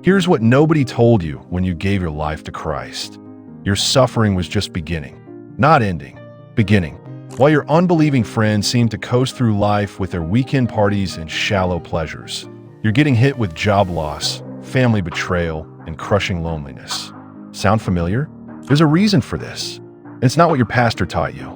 Here's what nobody told you when you gave your life to Christ. Your suffering was just beginning, not ending, beginning. While your unbelieving friends seem to coast through life with their weekend parties and shallow pleasures, you're getting hit with job loss, family betrayal, and crushing loneliness. Sound familiar? There's a reason for this. And it's not what your pastor taught you.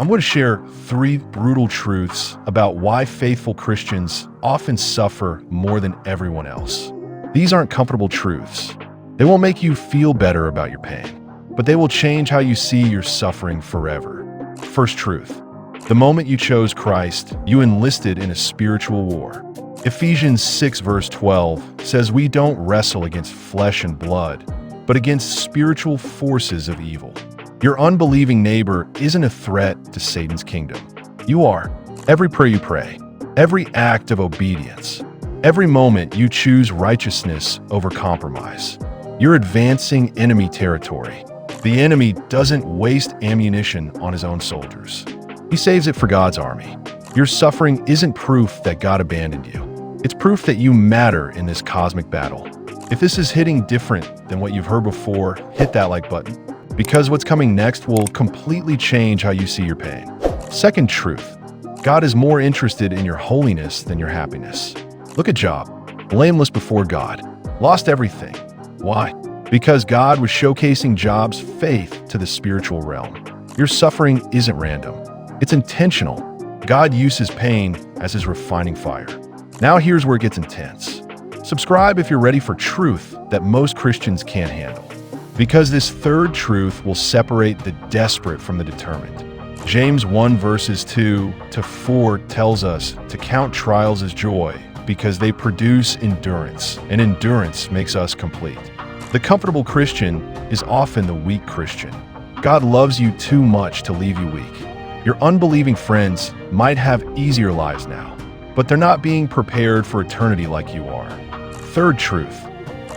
I'm going to share 3 brutal truths about why faithful Christians often suffer more than everyone else. These aren't comfortable truths. They won't make you feel better about your pain, but they will change how you see your suffering forever. First truth: the moment you chose Christ, you enlisted in a spiritual war. Ephesians 6 verse 12 says we don't wrestle against flesh and blood, but against spiritual forces of evil. Your unbelieving neighbor isn't a threat to Satan's kingdom. You are. Every prayer you pray, every act of obedience, every moment you choose righteousness over compromise, you're advancing enemy territory. The enemy doesn't waste ammunition on his own soldiers. He saves it for God's army. Your suffering isn't proof that God abandoned you. It's proof that you matter in this cosmic battle. If this is hitting different than what you've heard before, hit that like button, because what's coming next will completely change how you see your pain. Second truth: God is more interested in your holiness than your happiness. Look at Job, blameless before God, lost everything. Why? Because God was showcasing Job's faith to the spiritual realm. Your suffering isn't random. It's intentional. God uses pain as his refining fire. Now here's where it gets intense. Subscribe if you're ready for truth that most Christians can't handle. Because this third truth will separate the desperate from the determined. James 1 verses 2 to 4 tells us to count trials as joy because they produce endurance, and endurance makes us complete. The comfortable Christian is often the weak Christian. God loves you too much to leave you weak. Your unbelieving friends might have easier lives now, but they're not being prepared for eternity like you are. Third truth: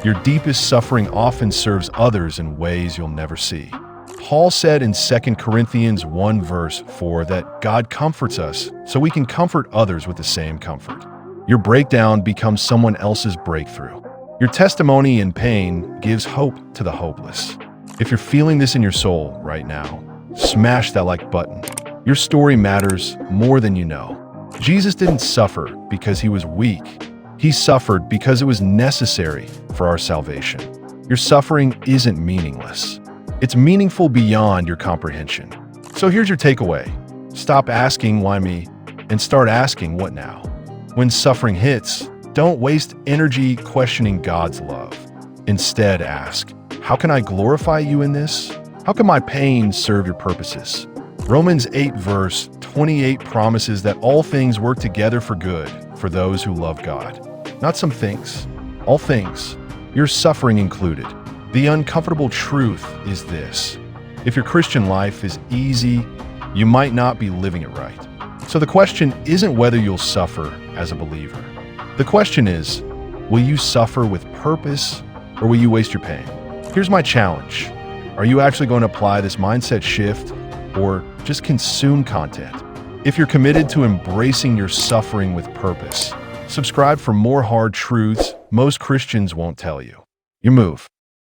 your deepest suffering often serves others in ways you'll never see. Paul said in 2 Corinthians 1 verse 4 that God comforts us so we can comfort others with the same comfort. Your breakdown becomes someone else's breakthrough. Your testimony in pain gives hope to the hopeless. If you're feeling this in your soul right now, smash that like button. Your story matters more than you know. Jesus didn't suffer because he was weak. He suffered because it was necessary for our salvation. Your suffering isn't meaningless. It's meaningful beyond your comprehension. So here's your takeaway. Stop asking why me and start asking what now. When suffering hits, don't waste energy questioning God's love. Instead, ask, how can I glorify you in this? How can my pain serve your purposes? Romans 8 verse 28 promises that all things work together for good for those who love God. Not some things, all things, your suffering included. The uncomfortable truth is this: if your Christian life is easy, you might not be living it right. So the question isn't whether you'll suffer as a believer. The question is, will you suffer with purpose or will you waste your pain? Here's my challenge. Are you actually going to apply this mindset shift or just consume content? If you're committed to embracing your suffering with purpose, subscribe for more hard truths most Christians won't tell you. Your move.